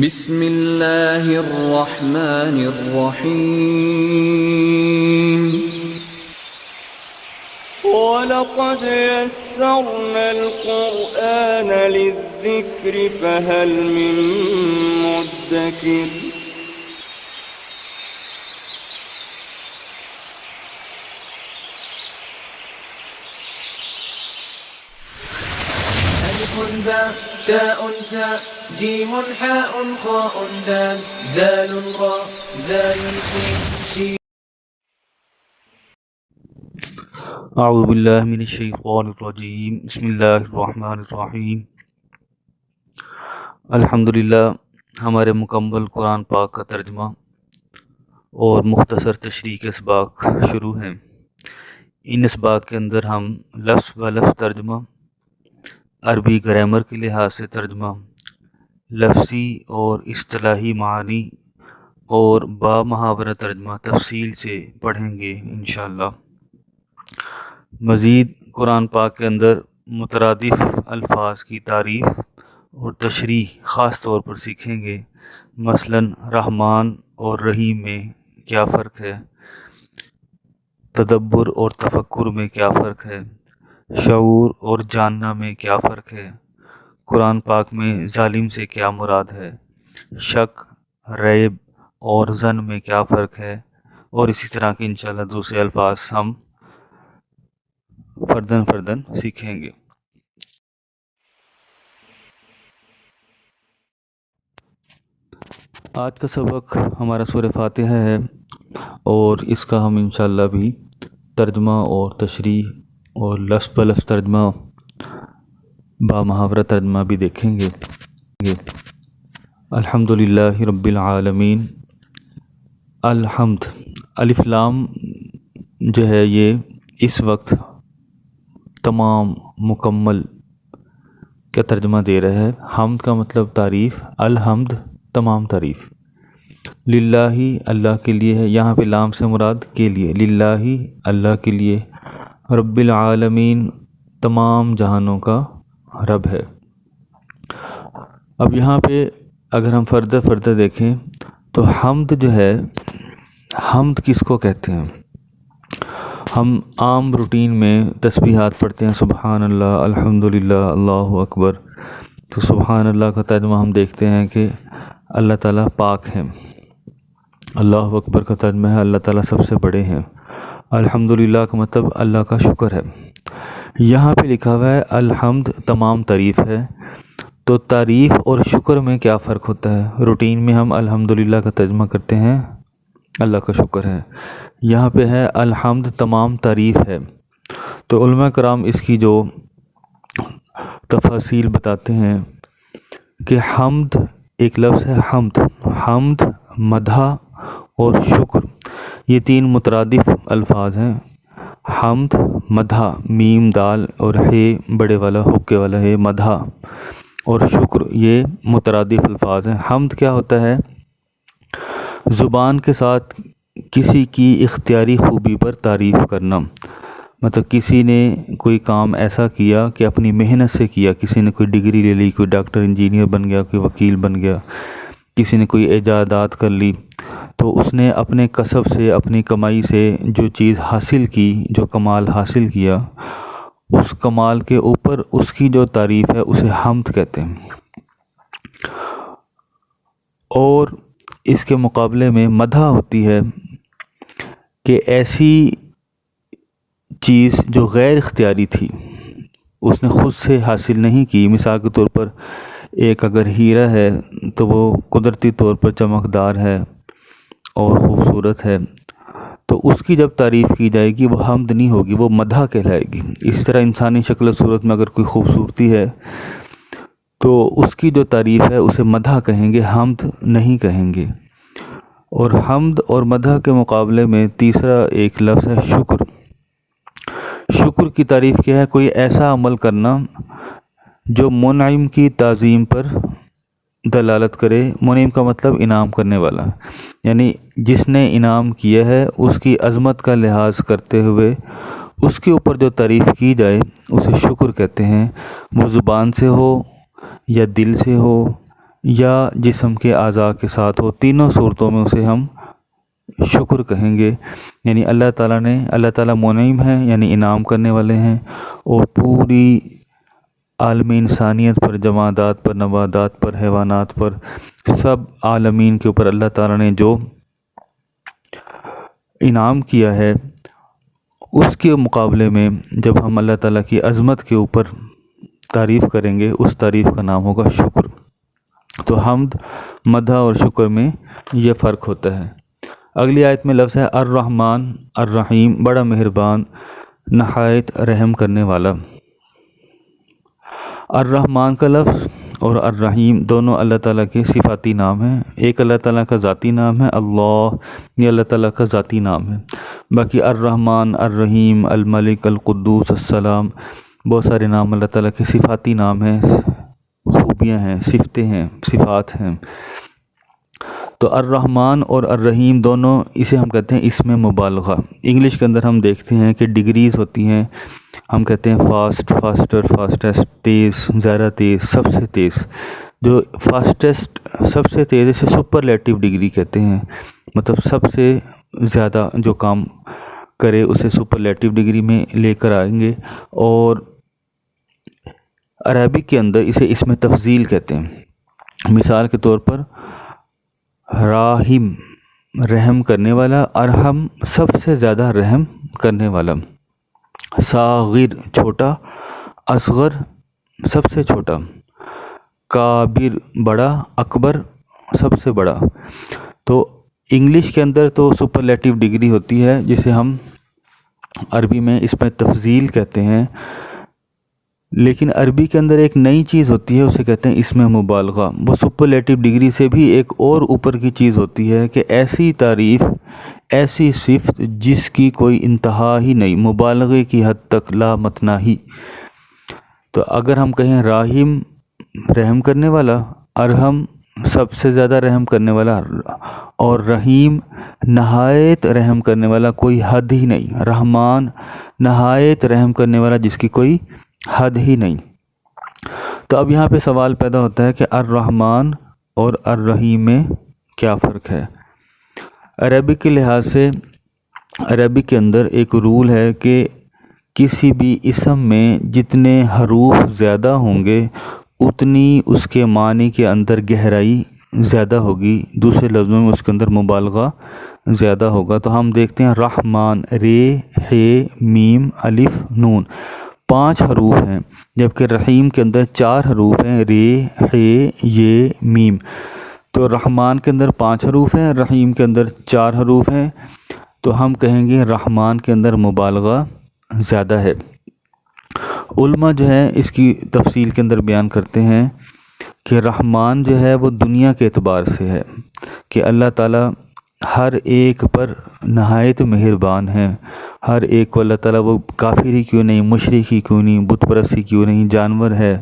بسم اللہ الرحمن الرحیم وَلَقَدْ يَسَّرْنَا الْقُرْآنَ لِلذِّكْرِ فَهَلْ مِن مُّدَّكِرٍ ألف باء تاء ثاء جيم حاء خاء دال ذال راء زاي سين شين. اعوذ باللہ من الشیطان الرجیم بسم اللہ الرحمن الرحیم الحمدللہ. ہمارے مکمل قرآن پاک کا ترجمہ اور مختصر تشریح کے اسباق شروع ہیں. ان اسباق کے اندر ہم لفظ و لفظ ترجمہ، عربی گرامر کے لحاظ سے ترجمہ، لفظی اور اصطلاحی معانی اور با محاورہ ترجمہ تفصیل سے پڑھیں گے انشاءاللہ. مزید قرآن پاک کے اندر مترادف الفاظ کی تعریف اور تشریح خاص طور پر سیکھیں گے. مثلا رحمان اور رحیم میں کیا فرق ہے، تدبر اور تفکر میں کیا فرق ہے، شعور اور جاننا میں کیا فرق ہے، قرآن پاک میں ظالم سے کیا مراد ہے، شک، ریب اور ظن میں کیا فرق ہے، اور اسی طرح کے انشاءاللہ دوسرے الفاظ ہم فردن سیکھیں گے. آج کا سبق ہمارا سورہ فاتحہ ہے اور اس کا ہم انشاءاللہ بھی ترجمہ اور تشریح اور لفظ بہ لفظ ترجمہ با محاورہ ترجمہ بھی دیکھیں گے. الحمدللہ رب العالمین. الحمد الف لام جو ہے یہ اس وقت تمام مکمل کا ترجمہ دے رہا ہے. حمد کا مطلب تعریف، الحمد تمام تعریف. للہ اللہ کے لیے ہے، یہاں پہ لام سے مراد کے لیے، للہ اللہ کے لیے، رب العالمین تمام جہانوں کا رب ہے. اب یہاں پہ اگر ہم فردہ دیکھیں تو حمد جو ہے، حمد کس کو کہتے ہیں؟ ہم عام روٹین میں تسبیحات پڑھتے ہیں، سبحان اللہ، الحمدللہ، اللہ اکبر. تو سبحان اللہ کا ترجمہ ہم دیکھتے ہیں کہ اللہ تعالیٰ پاک ہیں. اللہ اکبر کا ترجمہ ہے اللہ تعالیٰ سب سے بڑے ہیں. الحمدللہ کا مطلب اللہ کا شکر ہے. یہاں پہ لکھا ہوا ہے الحمد تمام تعریف ہے. تو تعریف اور شکر میں کیا فرق ہوتا ہے؟ روٹین میں ہم الحمدللہ کا ترجمہ کرتے ہیں اللہ کا شکر ہے، یہاں پہ ہے الحمد تمام تعریف ہے. تو علماء کرام اس کی جو تفاصیل بتاتے ہیں کہ حمد ایک لفظ ہے، حمد، مدح اور شکر، یہ تین مترادف الفاظ ہیں. حمد، مدح، میم دال اور ہے بڑے والا حکے والا ہے مدح، اور شکر یہ مترادف الفاظ ہیں. حمد کیا ہوتا ہے؟ زبان کے ساتھ کسی کی اختیاری خوبی پر تعریف کرنا. مطلب کسی نے کوئی کام ایسا کیا کہ اپنی محنت سے کیا، کسی نے کوئی ڈگری لے لی، کوئی ڈاکٹر انجینئر بن گیا، کوئی وکیل بن گیا، کسی نے کوئی ایجادات کر لی، تو اس نے اپنے کسب سے، اپنی کمائی سے جو چیز حاصل کی، جو کمال حاصل کیا، اس کمال کے اوپر اس کی جو تعریف ہے اسے حمد کہتے ہیں. اور اس کے مقابلے میں مدح ہوتی ہے کہ ایسی چیز جو غیر اختیاری تھی، اس نے خود سے حاصل نہیں کی. مثال کے طور پر ایک اگر ہیرا ہے تو وہ قدرتی طور پر چمکدار ہے اور خوبصورت ہے، تو اس کی جب تعریف کی جائے گی وہ حمد نہیں ہوگی، وہ مدح کہلائے گی. اسی طرح انسانی شکل و صورت میں اگر کوئی خوبصورتی ہے تو اس کی جو تعریف ہے اسے مدح کہیں گے، حمد نہیں کہیں گے. اور حمد اور مدح کے مقابلے میں تیسرا ایک لفظ ہے شکر. شکر کی تعریف کیا ہے؟ کوئی ایسا عمل کرنا جو منعم کی تعظیم پر دلالت کرے. منعم کا مطلب انعام کرنے والا، یعنی جس نے انعام کیا ہے اس کی عظمت کا لحاظ کرتے ہوئے اس کے اوپر جو تعریف کی جائے اسے شکر کہتے ہیں. وہ زبان سے ہو یا دل سے ہو یا جسم کے اعضاء کے ساتھ ہو، تینوں صورتوں میں اسے ہم شکر کہیں گے۔ یعنی اللہ تعالیٰ منعم ہیں، یعنی انعام کرنے والے ہیں، اور پوری عالم انسانیت پر، جمادات پر، نباتات پر، حیوانات پر، سب عالمین کے اوپر اللہ تعالیٰ نے جو انعام کیا ہے، اس کے مقابلے میں جب ہم اللہ تعالیٰ کی عظمت کے اوپر تعریف کریں گے، اس تعریف کا نام ہوگا شکر۔ تو حمد، مدح اور شکر میں یہ فرق ہوتا ہے۔ اگلی آیت میں لفظ ہے الرحمن الرحیم، بڑا مہربان، نہایت رحم کرنے والا۔ الرحمن کا لفظ اور الرحیم دونوں اللہ تعالیٰ کے صفاتی نام ہیں۔ ایک اللہ تعالیٰ کا ذاتی نام ہے اللہ، یہ اللہ تعالیٰ کا ذاتی نام ہے۔ باقی الرحمن، الرحیم، الملک، القدوس، السلام، بہت سارے نام اللہ تعالیٰ کے صفاتی نام ہیں، خوبیاں ہیں، صفتیں ہیں، صفات ہیں۔ تو الرحمن اور الرحیم دونوں، اسے ہم کہتے ہیں اسم مبالغہ۔ انگلش کے اندر ہم دیکھتے ہیں کہ ڈگریز ہوتی ہیں، ہم کہتے ہیں فاسٹ، فاسٹر، فاسٹسٹ، تیز، زیادہ تیز، سب سے تیز۔ جو فاسٹسٹ، سب سے تیز، اسے سپرلیٹو ڈگری کہتے ہیں، مطلب سب سے زیادہ جو کام کرے اسے سپرلیٹو ڈگری میں لے کر آئیں گے۔ اور عربک کے اندر اسے اسم تفضیل کہتے ہیں۔ مثال کے طور پر راحم، رحم کرنے والا، ارحم، سب سے زیادہ رحم کرنے والا۔ صاغر، چھوٹا، اصغر، سب سے چھوٹا۔ کابر، بڑا، اکبر، سب سے بڑا۔ تو انگلش کے اندر تو سپرلیٹو ڈگری ہوتی ہے جسے ہم عربی میں اسم تفضیل کہتے ہیں، لیکن عربی کے اندر ایک نئی چیز ہوتی ہے، اسے کہتے ہیں اسم مبالغہ۔ وہ سپرلیٹو ڈگری سے بھی ایک اور اوپر کی چیز ہوتی ہے کہ ایسی تعریف، ایسی صفت جس کی کوئی انتہا ہی نہیں، مبالغے کی حد تک، لا متناہی۔ تو اگر ہم کہیں راحم، رحم کرنے والا، ارحم، سب سے زیادہ رحم کرنے والا، اور رحیم، نہایت رحم کرنے والا، کوئی حد ہی نہیں، رحمان، نہایت رحم کرنے والا جس کی کوئی حد ہی نہیں۔ تو اب یہاں پہ سوال پیدا ہوتا ہے کہ الرحمن اور الرحیم میں کیا فرق ہے؟ عربک کے لحاظ سے عربک کے اندر ایک رول ہے کہ کسی بھی اسم میں جتنے حروف زیادہ ہوں گے اتنی اس کے معنی کے اندر گہرائی زیادہ ہوگی، دوسرے لفظوں میں اس کے اندر مبالغہ زیادہ ہوگا۔ تو ہم دیکھتے ہیں رحمان، رے، ہے، میم، الف، نون، 5 حروف ہیں، جبکہ رحیم کے اندر 4 حروف ہیں، رے، ہے، یہ، میم۔ تو رحمان کے اندر 5 حروف ہیں، رحیم کے اندر 4 حروف ہیں، تو ہم کہیں گے رحمان کے اندر مبالغہ زیادہ ہے۔ علماء جو ہے اس کی تفصیل کے اندر بیان کرتے ہیں کہ رحمان جو ہے وہ دنیا کے اعتبار سے ہے، کہ اللہ تعالیٰ ہر ایک پر نہایت مہربان ہیں، ہر ایک کو اللہ تعالیٰ، وہ کافر ہی کیوں نہیں، مشرک ہی کیوں نہیں، بت پرست ہی کیوں نہیں، جانور ہے،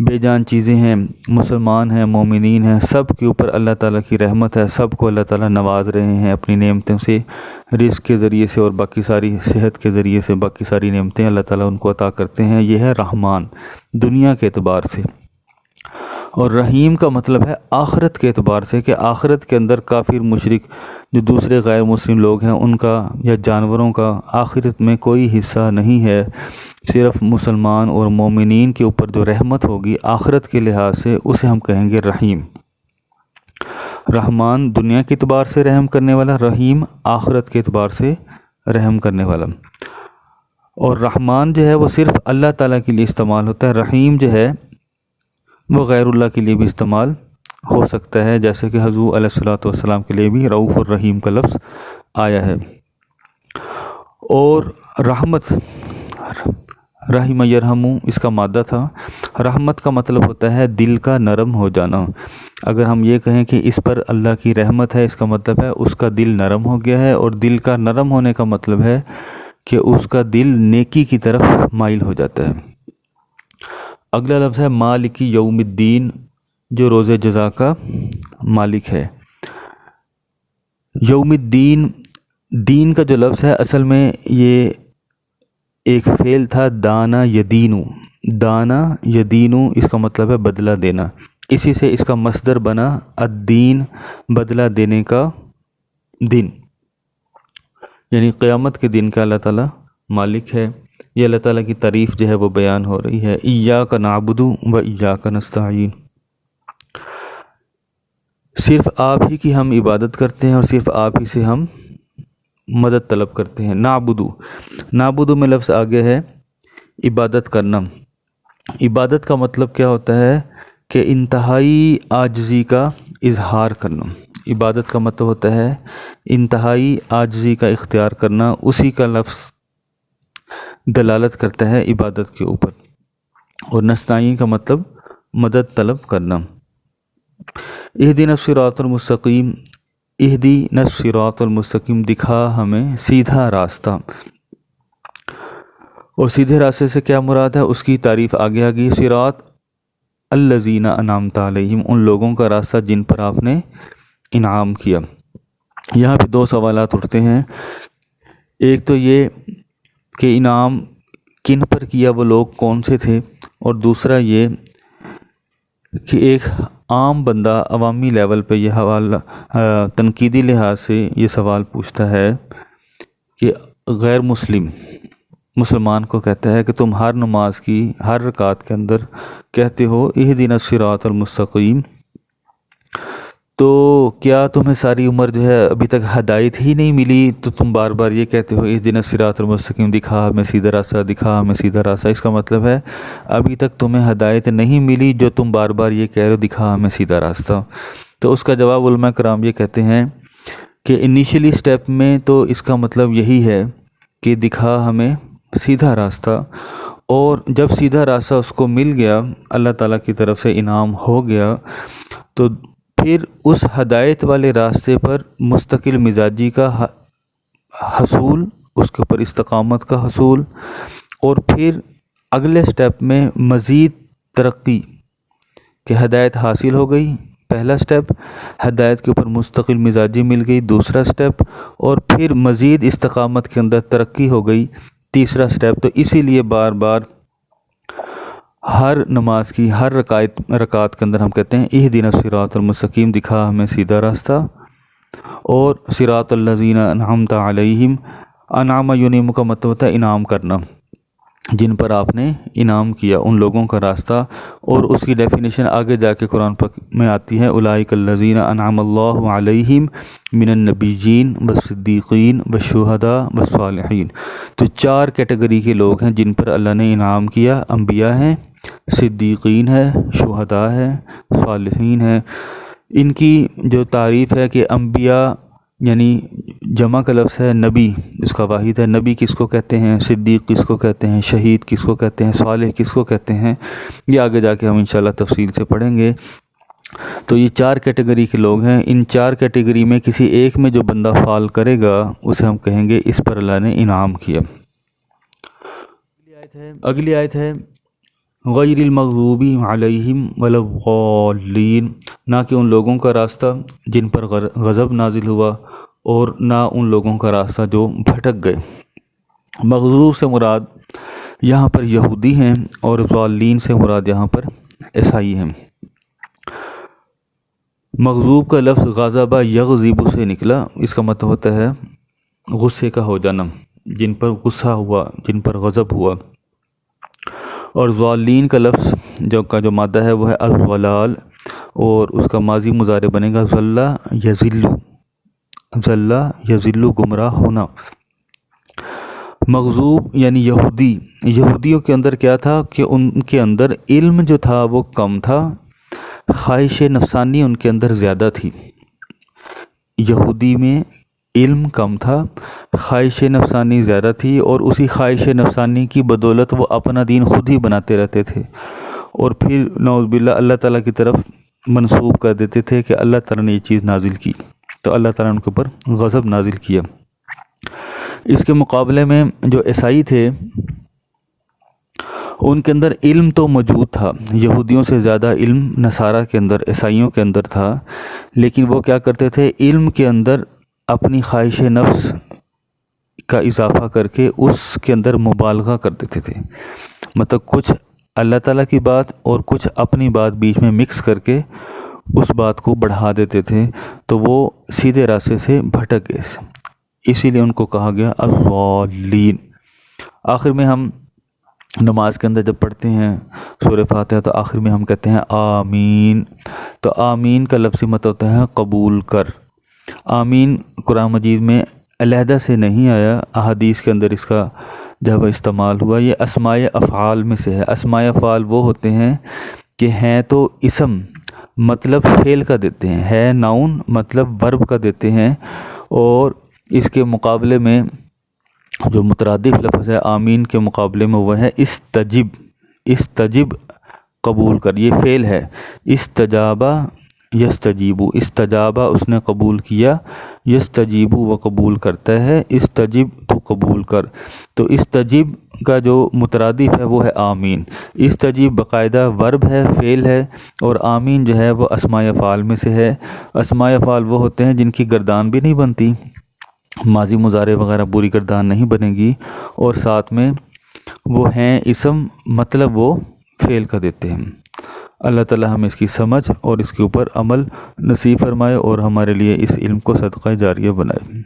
بے جان چیزیں ہیں، مسلمان ہیں، مومنین ہیں، سب کے اوپر اللہ تعالیٰ کی رحمت ہے، سب کو اللہ تعالیٰ نواز رہے ہیں اپنی نعمتوں سے، رزق کے ذریعے سے اور باقی ساری صحت کے ذریعے سے، باقی ساری نعمتیں اللہ تعالیٰ ان کو عطا کرتے ہیں۔ یہ ہے رحمان دنیا کے اعتبار سے۔ اور رحیم کا مطلب ہے آخرت کے اعتبار سے، کہ آخرت کے اندر کافر، مشرک، جو دوسرے غیر مسلم لوگ ہیں، ان کا یا جانوروں کا آخرت میں کوئی حصہ نہیں ہے، صرف مسلمان اور مومنین کے اوپر جو رحمت ہوگی آخرت کے لحاظ سے، اسے ہم کہیں گے رحیم۔ رحمان دنیا کے اعتبار سے رحم کرنے والا، رحیم آخرت کے اعتبار سے رحم کرنے والا۔ اور رحمان جو ہے وہ صرف اللہ تعالیٰ کے لیے استعمال ہوتا ہے، رحیم جو ہے وہ غیر اللہ کے لیے بھی استعمال ہو سکتا ہے، جیسے کہ حضور علیہ الصلوۃ والسلام کے لیے بھی رؤوف الرحیم کا لفظ آیا ہے۔ اور رحمت، رحم یرحمو اس کا مادہ تھا۔ رحمت کا مطلب ہوتا ہے دل کا نرم ہو جانا۔ اگر ہم یہ کہیں کہ اس پر اللہ کی رحمت ہے، اس کا مطلب ہے اس کا دل نرم ہو گیا ہے، اور دل کا نرم ہونے کا مطلب ہے کہ اس کا دل نیکی کی طرف مائل ہو جاتا ہے۔ اگلا لفظ ہے مالک یوم الدین، جو روز جزا کا مالک ہے۔ یوم الدین، دین کا جو لفظ ہے اصل میں یہ ایک فعل تھا، دانا یدینو، دانا یدینو، اس کا مطلب ہے بدلہ دینا، اسی سے اس کا مصدر بنا الدین، بدلہ دینے کا دن، یعنی قیامت کے دن کا اللہ تعالیٰ مالک ہے۔ یہ اللہ تعالیٰ کی تعریف جو ہے وہ بیان ہو رہی ہے، ایاک نعبد و ایاک نستعین، صرف آپ ہی کی ہم عبادت کرتے ہیں اور صرف آپ ہی سے ہم مدد طلب کرتے ہیں۔ نعبدو میں لفظ آگے ہے عبادت کرنا۔ عبادت کا مطلب کیا ہوتا ہے کہ انتہائی عاجزی کا اظہار کرنا۔ عبادت کا مطلب ہوتا ہے انتہائی عاجزی کا اختیار کرنا، اسی کا لفظ دلالت کرتا ہے عبادت کے اوپر۔ اور نستعین کا مطلب مدد طلب کرنا۔ اہدنا الصراط المستقیم، اہدنا الصراط المستقیم، دکھا ہمیں سیدھا راستہ۔ اور سیدھے راستے سے کیا مراد ہے، اس کی تعریف آگے آگئی، صراط الذین انعمت علیہم، ان لوگوں کا راستہ جن پر آپ نے انعام کیا۔ یہاں پہ دو سوالات اٹھتے ہیں، ایک تو یہ کہ انعام کن پر کیا، وہ لوگ کون سے تھے، اور دوسرا یہ کہ ایک عام بندہ عوامی لیول پہ یہ حوالہ تنقیدی لحاظ سے یہ سوال پوچھتا ہے کہ غیر مسلمان کو کہتا ہے کہ تم ہر نماز کی ہر رکعت کے اندر کہتے ہو اہدنا الصراط المستقیم، تو کیا تمہیں ساری عمر جو ہے ابھی تک ہدایت ہی نہیں ملی تو تم بار بار یہ کہتے ہو اہدنا الصراط المستقیم، دکھا ہمیں سیدھا راستہ، دکھا ہمیں سیدھا راستہ؟ اس کا مطلب ہے ابھی تک تمہیں ہدایت نہیں ملی جو تم بار بار یہ کہہ رہے ہو دکھا ہمیں سیدھا راستہ۔ تو اس کا جواب علماء کرام یہ کہتے ہیں کہ انیشلی سٹیپ میں تو اس کا مطلب یہی ہے کہ دکھا ہمیں سیدھا راستہ، اور جب سیدھا راستہ اس کو مل گیا، اللہ تعالیٰ کی طرف سے انعام ہو گیا، تو پھر اس ہدایت والے راستے پر مستقل مزاجی کا حصول، اس کے اوپر استقامت کا حصول، اور پھر اگلے سٹیپ میں مزید ترقی کہ ہدایت حاصل ہو گئی، پہلا سٹیپ، ہدایت کے اوپر مستقل مزاجی مل گئی، دوسرا سٹیپ، اور پھر مزید استقامت کے اندر ترقی ہو گئی، تیسرا سٹیپ۔ تو اسی لیے بار بار ہر نماز کی ہر رکعت کے اندر ہم کہتے ہیں اہدنا الصراط المستقیم، دکھا ہمیں سیدھا راستہ، اور صراط الذین انعمت علیہم، انعام ینعم کا مطلب ہوتا ہے انعام کرنا، جن پر آپ نے انعام کیا، ان لوگوں کا راستہ۔ اور اس کی ڈیفینیشن آگے جا کے قرآن پاک میں آتی ہے، اولئک الذین انعم اللہ علیہم من النبیین والصدیقین والشہداء والصالحین۔ تو چار کیٹیگری کے لوگ ہیں جن پر اللہ نے انعام کیا، انبیاء ہیں، صدیقین ہے، شہداء ہے، صالحین ہے۔ ان کی جو تعریف ہے کہ انبیاء یعنی جمع کا لفظ ہے، نبی اس کا واحد ہے، نبی کس کو کہتے ہیں، صدیق کس کو کہتے ہیں، شہید کس کو کہتے ہیں، صالح کس کو کہتے ہیں، یہ آگے جا کے ہم انشاءاللہ تفصیل سے پڑھیں گے۔ تو یہ چار کیٹیگری کے لوگ ہیں، ان چار کیٹیگری میں کسی ایک میں جو بندہ فال کرے گا اسے ہم کہیں گے اس پر اللہ نے انعام کیا۔ اگلی آیت ہے غیر المغضوب علیہم ولا الضالین، نہ کہ ان لوگوں کا راستہ جن پر غضب نازل ہوا اور نہ ان لوگوں کا راستہ جو بھٹک گئے۔ مغضوب سے مراد یہاں پر یہودی ہیں اور ضالین سے مراد یہاں پر عیسائی ہیں۔ مغضوب کا لفظ غضب یغضب سے نکلا، اس کا مطلب ہوتا ہے غصے کا ہو جانا، جن پر غصہ ہوا، جن پر غضب ہوا۔ اور ضالین کا لفظ جو مادہ ہے وہ ہے الضلال، اور اس کا ماضی مضارع بنے گا ضل یضل، ضل یضل گمراہ ہونا۔ مغضوب یعنی یہودیوں کے اندر کیا تھا کہ ان کے اندر علم جو تھا وہ کم تھا، خواہش نفسانی ان کے اندر زیادہ تھی۔ یہودی میں علم کم تھا، خواہش نفسانی زیادہ تھی، اور اسی خواہش نفسانی کی بدولت وہ اپنا دین خود ہی بناتے رہتے تھے، اور پھر نعوذ باللہ اللہ تعالیٰ کی طرف منسوب کر دیتے تھے کہ اللہ تعالیٰ نے یہ چیز نازل کی، تو اللہ تعالیٰ نے ان کے اوپر غضب نازل کیا۔ اس کے مقابلے میں جو عیسائی تھے ان کے اندر علم تو موجود تھا، یہودیوں سے زیادہ علم نصارہ کے اندر، عیسائیوں کے اندر تھا، لیکن وہ کیا کرتے تھے، علم کے اندر اپنی خواہش نفس کا اضافہ کر کے اس کے اندر مبالغہ کر دیتے تھے۔ مطلب کچھ اللہ تعالیٰ کی بات اور کچھ اپنی بات بیچ میں مکس کر کے اس بات کو بڑھا دیتے تھے، تو وہ سیدھے راستے سے بھٹک گئے، اسی لیے ان کو کہا گیا الضالین۔ آخر میں ہم نماز کے اندر جب پڑھتے ہیں سورہ فاتحہ تو آخر میں ہم کہتے ہیں آمین، تو آمین کا لفظی مطلب ہوتا ہے قبول کر۔ آمین قرآن مجید میں علیحدہ سے نہیں آیا، احادیث کے اندر اس کا جب استعمال ہوا، یہ اسماء افعال میں سے ہے۔ اسماء افعال وہ ہوتے ہیں کہ ہیں تو اسم مطلب فعل کا دیتے ہیں، ہے ناؤن مطلب ورب کا دیتے ہیں، اور اس کے مقابلے میں جو مترادف لفظ ہے آمین کے مقابلے میں وہ ہے استجب، استجب قبول کر، یہ فعل ہے۔ استجابہ یستجیبو، استجابہ اس نے قبول کیا، یستجیبو وہ قبول کرتا ہے، استجب تو قبول کر۔ تو استجب کا جو مترادف ہے وہ ہے آمین۔ استجب باقاعدہ ورب ہے، فعل ہے، اور آمین جو ہے وہ اسماء افعال میں سے ہے۔ اسماء افعال وہ ہوتے ہیں جن کی گردان بھی نہیں بنتی، ماضی مضارع وغیرہ پوری گردان نہیں بنے گی، اور ساتھ میں وہ ہیں اسم مطلب وہ فعل کا دیتے ہیں۔ اللہ تعالیٰ ہمیں اس کی سمجھ اور اس کے اوپر عمل نصیب فرمائے اور ہمارے لیے اس علم کو صدقہ جاریہ بنائے۔